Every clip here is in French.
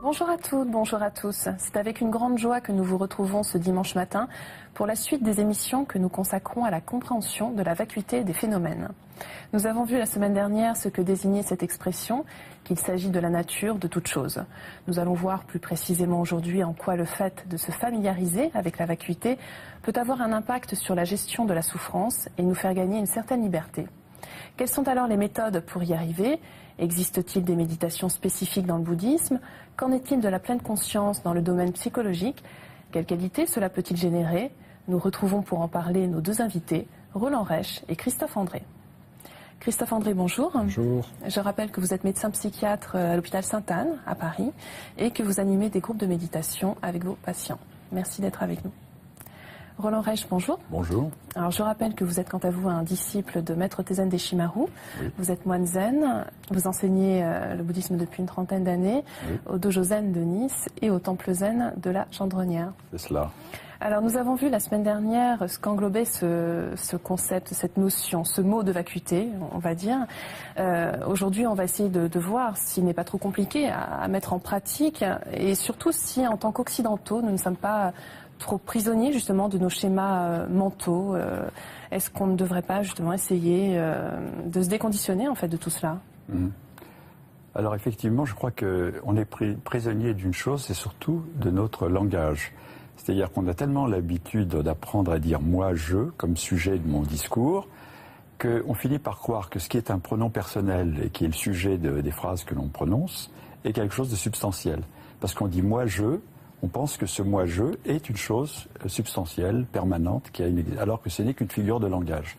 Bonjour à toutes, bonjour à tous. C'est avec une grande joie que nous vous retrouvons ce dimanche matin pour la suite des émissions que nous consacrons à la compréhension de la vacuité des phénomènes. Nous avons vu la semaine dernière ce que désignait cette expression, qu'il s'agit de la nature de toute chose. Nous allons voir plus précisément aujourd'hui en quoi le fait de se familiariser avec la vacuité peut avoir un impact sur la gestion de la souffrance et nous faire gagner une certaine liberté. Quelles sont alors les méthodes pour y arriver ? Existe-t-il des méditations spécifiques dans le bouddhisme ? Qu'en est-il de la pleine conscience dans le domaine psychologique ? Quelle qualité cela peut-il générer ? Nous retrouvons pour en parler nos deux invités, Roland Reich et Christophe André. Christophe André, bonjour. Bonjour. Je rappelle que vous êtes médecin psychiatre à l'hôpital Sainte-Anne, à Paris, et que vous animez des groupes de méditation avec vos patients. Merci d'être avec nous. Roland Reich, bonjour. Bonjour. Alors je rappelle que vous êtes quant à vous un disciple de Maître Tezen Deshimaru. Oui. Vous êtes moine zen, vous enseignez le bouddhisme depuis une trentaine d'années au dojo zen de Nice et au temple zen de la Gendronnière. C'est cela. Alors nous avons vu la semaine dernière ce qu'englobait ce concept, cette notion, ce mot de vacuité, on va dire. Aujourd'hui on va essayer de voir s'il n'est pas trop compliqué à mettre en pratique et surtout si en tant qu'occidentaux nous ne sommes pas trop prisonniers justement de nos schémas mentaux. Est-ce qu'on ne devrait pas justement essayer de se déconditionner en fait de tout cela ? Alors effectivement, je crois qu'on est prisonnier d'une chose, c'est surtout de notre langage. C'est-à-dire qu'on a tellement l'habitude d'apprendre à dire « moi, je » comme sujet de mon discours, qu'on finit par croire que ce qui est un pronom personnel et qui est le sujet des phrases que l'on prononce est quelque chose de substantiel. Parce qu'on dit « moi, je », on pense que ce « moi-je » est une chose substantielle, permanente, alors que ce n'est qu'une figure de langage.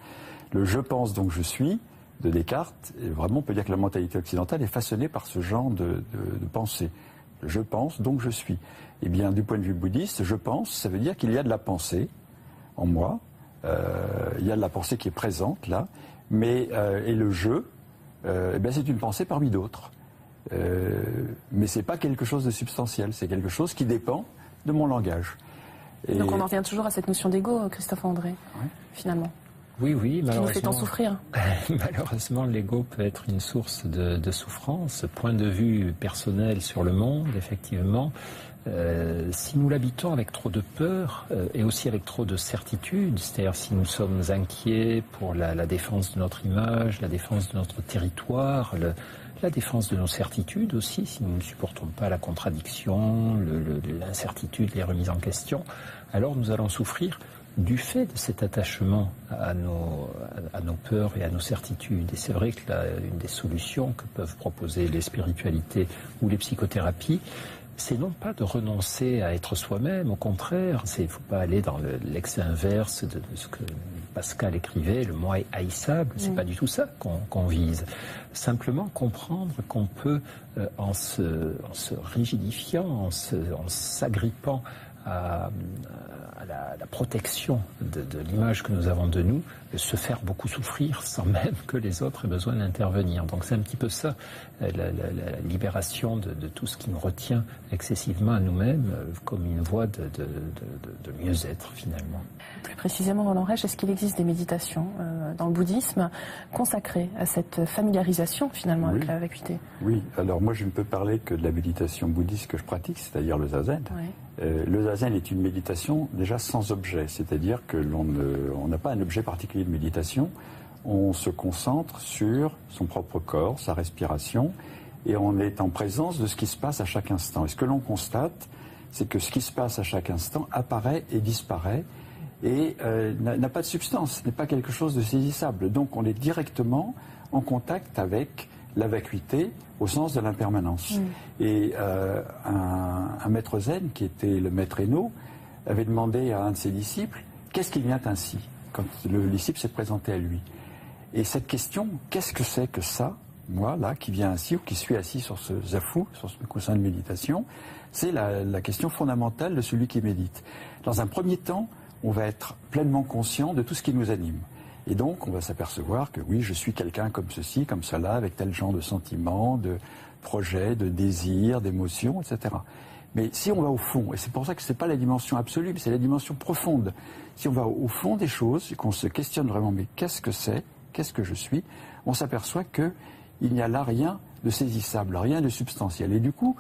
Le « je pense donc je suis » de Descartes, et vraiment on peut dire que la mentalité occidentale est façonnée par ce genre de pensée. Le « je pense donc je suis ». Eh bien, du point de vue bouddhiste, je pense, ça veut dire qu'il y a de la pensée en moi, il y a de la pensée qui est présente là, mais et le « je », eh bien, c'est une pensée parmi d'autres. Mais ce n'est pas quelque chose de substantiel, c'est quelque chose qui dépend de mon langage. Et donc on en revient toujours à cette notion d'ego, Christophe André, finalement. Oui, malheureusement. Qui nous fait tant souffrir. Malheureusement, l'ego peut être une source de souffrance, point de vue personnel sur le monde, effectivement. Si nous l'habitons avec trop de peur et aussi avec trop de certitude, c'est-à-dire si nous sommes inquiets pour la défense de notre image, la défense de notre territoire, la défense de nos certitudes aussi, si nous ne supportons pas la contradiction, l'incertitude, les remises en question, alors nous allons souffrir du fait de cet attachement à nos peurs et à nos certitudes. Et c'est vrai que une des solutions que peuvent proposer les spiritualités ou les psychothérapies, c'est non pas de renoncer à être soi-même, au contraire, il ne faut pas aller dans l'excès inverse de ce que Pascal écrivait, le moi haïssable, c'est pas du tout ça qu'on vise. Simplement comprendre qu'on peut, en se rigidifiant, en s'agrippant à la protection de l'image que nous avons de nous, se faire beaucoup souffrir sans même que les autres aient besoin d'intervenir. Donc c'est un petit peu ça, la libération de tout ce qui nous retient excessivement à nous-mêmes comme une voie de mieux-être finalement. Plus précisément, Roland Reich, est-ce qu'il existe des méditations dans le bouddhisme consacrées à cette familiarisation finalement avec la vacuité ? Oui, alors moi je ne peux parler que de la méditation bouddhiste que je pratique, c'est-à-dire le zazen. Oui. Le zazen est une méditation déjà sans objet, c'est-à-dire que on n'a pas un objet particulier de méditation, on se concentre sur son propre corps, sa respiration, et on est en présence de ce qui se passe à chaque instant. Et ce que l'on constate, c'est que ce qui se passe à chaque instant apparaît et disparaît, et n'a pas de substance, n'est pas quelque chose de saisissable. Donc on est directement en contact avec la vacuité au sens de l'impermanence. Et un maître zen, qui était le maître Enno, avait demandé à un de ses disciples « Qu'est-ce qui vient ainsi ?» quand le disciple s'est présenté à lui. Et cette question, qu'est-ce que c'est que ça, moi, là, qui vient ainsi, ou qui suis assis sur ce zafu, sur ce coussin de méditation, c'est la question fondamentale de celui qui médite. Dans un premier temps, on va être pleinement conscient de tout ce qui nous anime. Et donc, on va s'apercevoir que oui, je suis quelqu'un comme ceci, comme cela, avec tel genre de sentiments, de projets, de désirs, d'émotions, etc. Mais si on va au fond, et c'est pour ça que ce n'est pas la dimension absolue, mais c'est la dimension profonde, si on va au fond des choses, et qu'on se questionne vraiment, mais qu'est-ce que c'est, qu'est-ce que je suis, on s'aperçoit qu'il n'y a là rien de saisissable, rien de substantiel. Et du coup,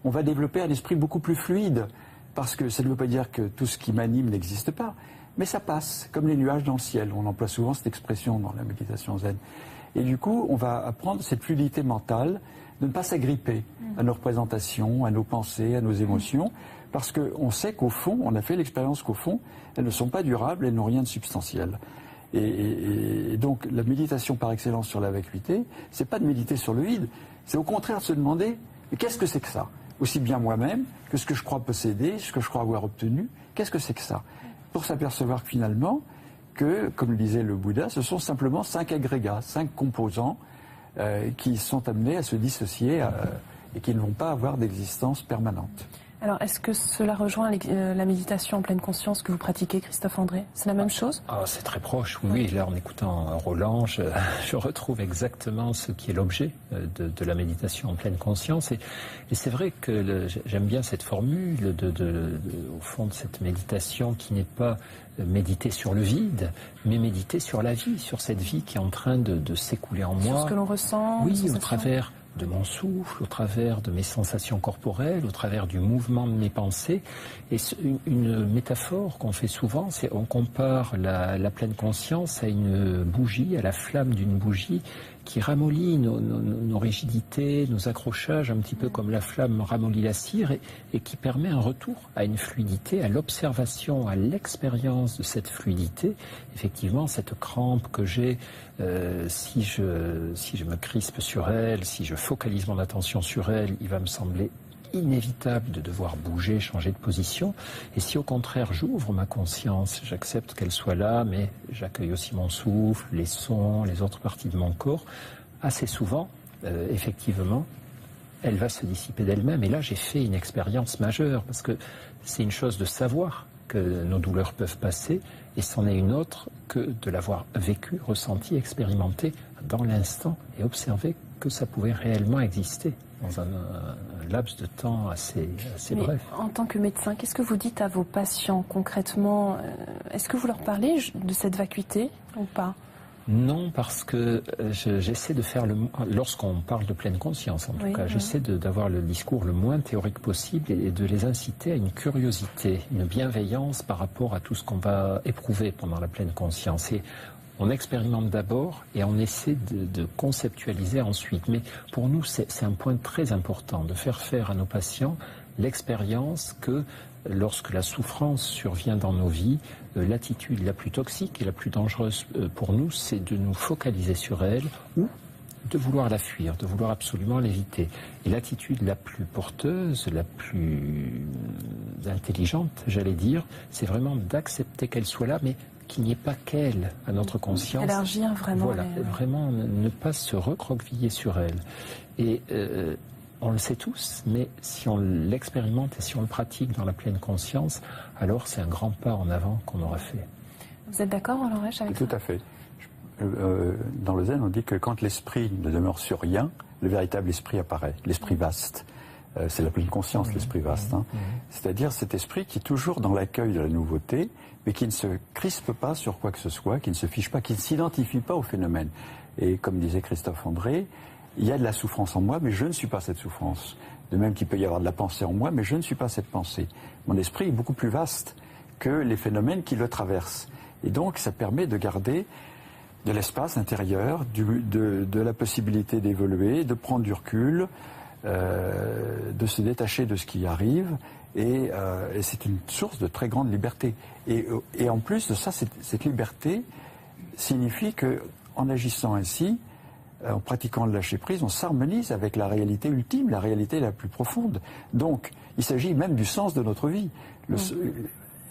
on va développer un esprit beaucoup plus fluide, parce que ça ne veut pas dire que tout ce qui m'anime n'existe pas, mais ça passe, comme les nuages dans le ciel. On emploie souvent cette expression dans la méditation zen. Et du coup, on va apprendre cette fluidité mentale, de ne pas s'agripper à nos représentations, à nos pensées, à nos émotions, parce qu'on sait qu'au fond, on a fait l'expérience qu'au fond, elles ne sont pas durables, elles n'ont rien de substantiel. Et donc, la méditation par excellence sur la vacuité, c'est pas de méditer sur le vide, c'est au contraire de se demander, mais qu'est-ce que c'est que ça? Aussi bien moi-même que ce que je crois posséder, ce que je crois avoir obtenu, qu'est-ce que c'est que ça? Pour s'apercevoir que finalement, que, comme le disait le Bouddha, ce sont simplement 5 agrégats, 5 composants qui sont amenés à se dissocier et qui ne vont pas avoir d'existence permanente. Alors, est-ce que cela rejoint la méditation en pleine conscience que vous pratiquez, Christophe André? C'est la même chose? C'est très proche, oui. Là, en écoutant Roland, je retrouve exactement ce qui est l'objet de la méditation en pleine conscience. Et c'est vrai que j'aime bien cette formule, au fond, de cette méditation qui n'est pas méditer sur le vide, mais méditer sur la vie, sur cette vie qui est en train de s'écouler en moi. Sur ce que l'on ressent? Oui, au travers de mon souffle, au travers de mes sensations corporelles, au travers du mouvement de mes pensées. Et une métaphore qu'on fait souvent, c'est on compare la pleine conscience à une bougie, à la flamme d'une bougie qui ramollit nos rigidités, nos accrochages, un petit peu comme la flamme ramollit la cire, et qui permet un retour à une fluidité, à l'observation, à l'expérience de cette fluidité. Effectivement, cette crampe que j'ai, si je me crispe sur elle, si je focalise mon attention sur elle, il va me sembler inévitable de devoir bouger, changer de position. Et si au contraire j'ouvre ma conscience, j'accepte qu'elle soit là, mais j'accueille aussi mon souffle, les sons, les autres parties de mon corps, assez souvent, effectivement, elle va se dissiper d'elle-même. Et là, j'ai fait une expérience majeure, parce que c'est une chose de savoir que nos douleurs peuvent passer, et c'en est une autre que de l'avoir vécu, ressenti, expérimenté dans l'instant, et observer que ça pouvait réellement exister dans un laps de temps assez bref. En tant que médecin, qu'est-ce que vous dites à vos patients concrètement? Est-ce que vous leur parlez de cette vacuité ou pas? Non, parce que j'essaie de faire lorsqu'on parle de pleine conscience, en tout cas, j'essaie d'avoir le discours le moins théorique possible et de les inciter à une curiosité, une bienveillance par rapport à tout ce qu'on va éprouver pendant la pleine conscience. Et on expérimente d'abord et on essaie de conceptualiser ensuite. Mais pour nous, c'est un point très important de faire à nos patients l'expérience que lorsque la souffrance survient dans nos vies, l'attitude la plus toxique et la plus dangereuse pour nous, c'est de nous focaliser sur elle ou de vouloir la fuir, de vouloir absolument l'éviter. Et l'attitude la plus porteuse, la plus intelligente, j'allais dire, c'est vraiment d'accepter qu'elle soit là, mais qu'il n'y ait pas qu'elle à notre conscience. Élargir vraiment. Voilà, vraiment ne pas se recroqueviller sur elle. Et on le sait tous, mais si on l'expérimente et si on le pratique dans la pleine conscience, alors c'est un grand pas en avant qu'on aura fait. Vous êtes d'accord, Roland Reich, avec ça? Tout à fait. Dans le zen, on dit que quand l'esprit ne demeure sur rien, le véritable esprit apparaît, l'esprit vaste. C'est la pleine conscience, l'esprit vaste. Hein. C'est-à-dire cet esprit qui est toujours dans l'accueil de la nouveauté, mais qui ne se crispe pas sur quoi que ce soit, qui ne se fiche pas, qui ne s'identifie pas au phénomène. Et comme disait Christophe André, il y a de la souffrance en moi, mais je ne suis pas cette souffrance. De même qu'il peut y avoir de la pensée en moi, mais je ne suis pas cette pensée. Mon esprit est beaucoup plus vaste que les phénomènes qui le traversent. Et donc, ça permet de garder de l'espace intérieur, de la possibilité d'évoluer, de prendre du recul, de se détacher de ce qui arrive. Et c'est une source de très grande liberté. Et en plus de ça, cette liberté signifie qu'en agissant ainsi, en pratiquant le lâcher-prise, on s'harmonise avec la réalité ultime, la réalité la plus profonde. Donc, il s'agit même du sens de notre vie.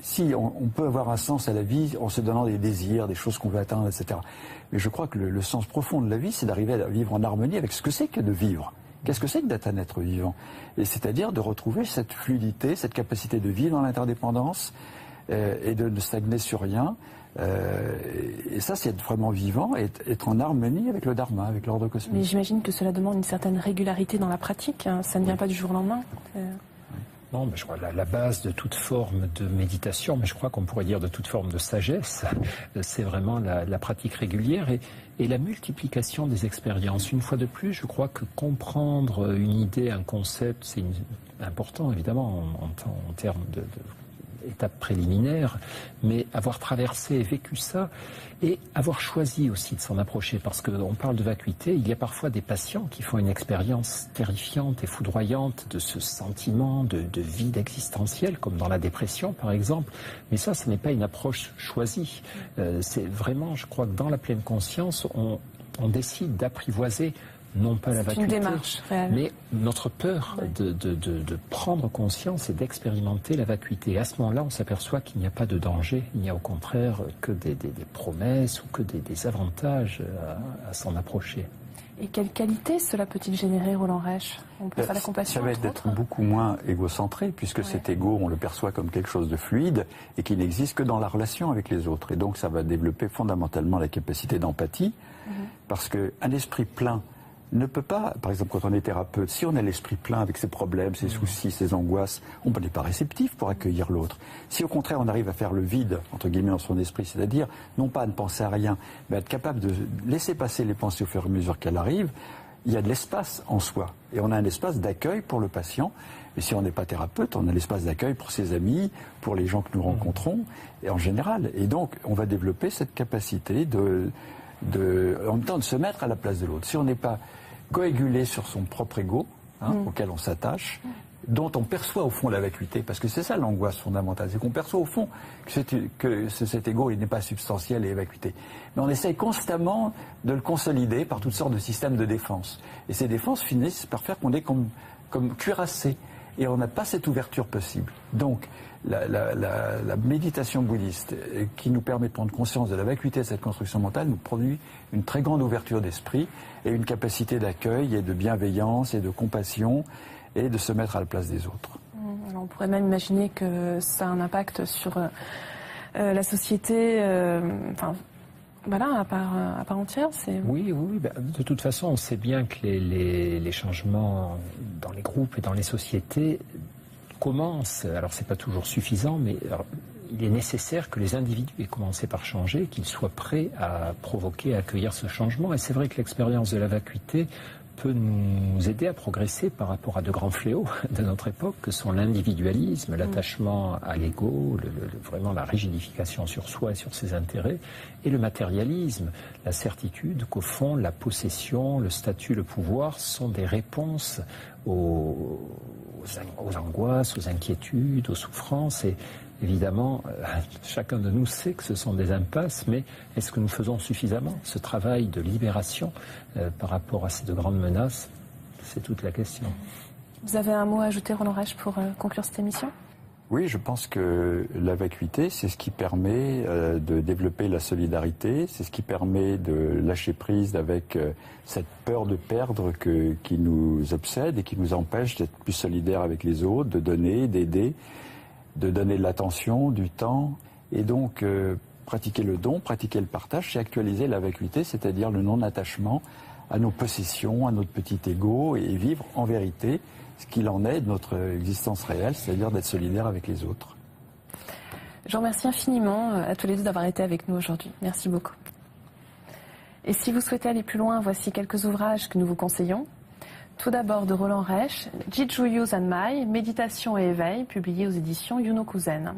Si on peut avoir un sens à la vie en se donnant des désirs, des choses qu'on veut atteindre, etc. Mais je crois que le sens profond de la vie, c'est d'arriver à vivre en harmonie avec ce que c'est que de vivre. Qu'est-ce que c'est que d'être un être vivant? Et c'est-à-dire de retrouver cette fluidité, cette capacité de vivre dans l'interdépendance et de ne stagner sur rien, Et ça, c'est être vraiment vivant et être en harmonie avec le dharma, avec l'ordre cosmique. Mais j'imagine que cela demande une certaine régularité dans la pratique. Hein. Ça ne vient pas du jour au lendemain. Non, mais je crois la base de toute forme de méditation, mais je crois qu'on pourrait dire de toute forme de sagesse, c'est vraiment la pratique régulière et la multiplication des expériences. Une fois de plus, je crois que comprendre une idée, un concept, c'est important évidemment en termes d'étapes préliminaires, mais avoir traversé et vécu ça et avoir choisi aussi de s'en approcher, parce qu'on parle de vacuité, il y a parfois des patients qui font une expérience terrifiante et foudroyante de ce sentiment de vide existentiel, comme dans la dépression par exemple, mais ça, ce n'est pas une approche choisie. C'est vraiment, je crois que dans la pleine conscience, on décide d'apprivoiser non pas la vacuité, mais notre peur de prendre conscience et d'expérimenter la vacuité. Et à ce moment-là, on s'aperçoit qu'il n'y a pas de danger, il n'y a au contraire que des promesses ou que des avantages à s'en approcher. Et quelle qualité cela peut-il générer, Roland Reich? On peut faire la compassion. Ça va être d'être beaucoup moins égocentré, puisque cet ego, on le perçoit comme quelque chose de fluide et qui n'existe que dans la relation avec les autres. Et donc ça va développer fondamentalement la capacité d'empathie, parce qu'un esprit plein ne peut pas, par exemple quand on est thérapeute, si on a l'esprit plein avec ses problèmes, ses soucis, ses angoisses, on n'est pas réceptif pour accueillir l'autre. Si au contraire on arrive à faire le vide, entre guillemets, dans son esprit, c'est-à-dire non pas à ne penser à rien, mais à être capable de laisser passer les pensées au fur et à mesure qu'elles arrivent, il y a de l'espace en soi. Et on a un espace d'accueil pour le patient. Et si on n'est pas thérapeute, on a l'espace d'accueil pour ses amis, pour les gens que nous rencontrons, et en général. Et donc on va développer cette capacité en même temps de se mettre à la place de l'autre. Si on n'est pas coagulé sur son propre ego, auquel on s'attache, dont on perçoit au fond la vacuité, parce que c'est ça l'angoisse fondamentale, c'est qu'on perçoit au fond que cet ego il n'est pas substantiel et vacuité. Mais on essaye constamment de le consolider par toutes sortes de systèmes de défense. Et ces défenses finissent par faire qu'on est comme cuirassé, et on n'a pas cette ouverture possible. Donc la méditation bouddhiste qui nous permet de prendre conscience de la vacuité de cette construction mentale nous produit une très grande ouverture d'esprit et une capacité d'accueil et de bienveillance et de compassion et de se mettre à la place des autres. Alors on pourrait même imaginer que ça a un impact sur la société, à part entière. Oui. De toute façon, on sait bien que les changements dans les groupes et dans les sociétés commencent. Alors, c'est pas toujours suffisant, mais il est nécessaire que les individus aient commencé par changer, qu'ils soient prêts à provoquer, à accueillir ce changement. Et c'est vrai que l'expérience de la vacuité peut nous aider à progresser par rapport à de grands fléaux de notre époque, que sont l'individualisme, l'attachement à l'ego, vraiment la rigidification sur soi et sur ses intérêts, et le matérialisme, la certitude qu'au fond, la possession, le statut, le pouvoir sont des réponses aux angoisses, aux inquiétudes, aux souffrances. Et évidemment, chacun de nous sait que ce sont des impasses, mais est-ce que nous faisons suffisamment ce travail de libération par rapport à ces deux grandes menaces? C'est toute la question. Vous avez un mot à ajouter, Roland Reich, pour conclure cette émission? Oui, je pense que la vacuité, c'est ce qui permet de développer la solidarité, c'est ce qui permet de lâcher prise avec cette peur de perdre qui nous obsède et qui nous empêche d'être plus solidaires avec les autres, de donner, d'aider, de donner de l'attention, du temps, et donc pratiquer le don, pratiquer le partage, c'est actualiser la vacuité, c'est-à-dire le non-attachement à nos possessions, à notre petit ego, et vivre en vérité ce qu'il en est de notre existence réelle, c'est-à-dire d'être solidaire avec les autres. Je vous remercie infiniment à tous les deux d'avoir été avec nous aujourd'hui. Merci beaucoup. Et si vous souhaitez aller plus loin, voici quelques ouvrages que nous vous conseillons. Tout d'abord de Roland Reich, Jitsuyu Zanmai, Méditation et éveil, publié aux éditions Yunokuzen.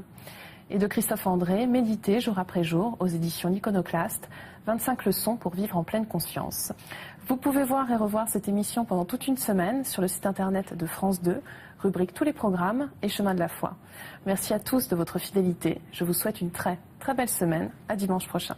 Et de Christophe André, Méditer jour après jour, aux éditions L'Iconoclaste, 25 leçons pour vivre en pleine conscience. Vous pouvez voir et revoir cette émission pendant toute une semaine sur le site internet de France 2, rubrique tous les programmes et chemin de la foi. Merci à tous de votre fidélité. Je vous souhaite une très, très belle semaine. À dimanche prochain.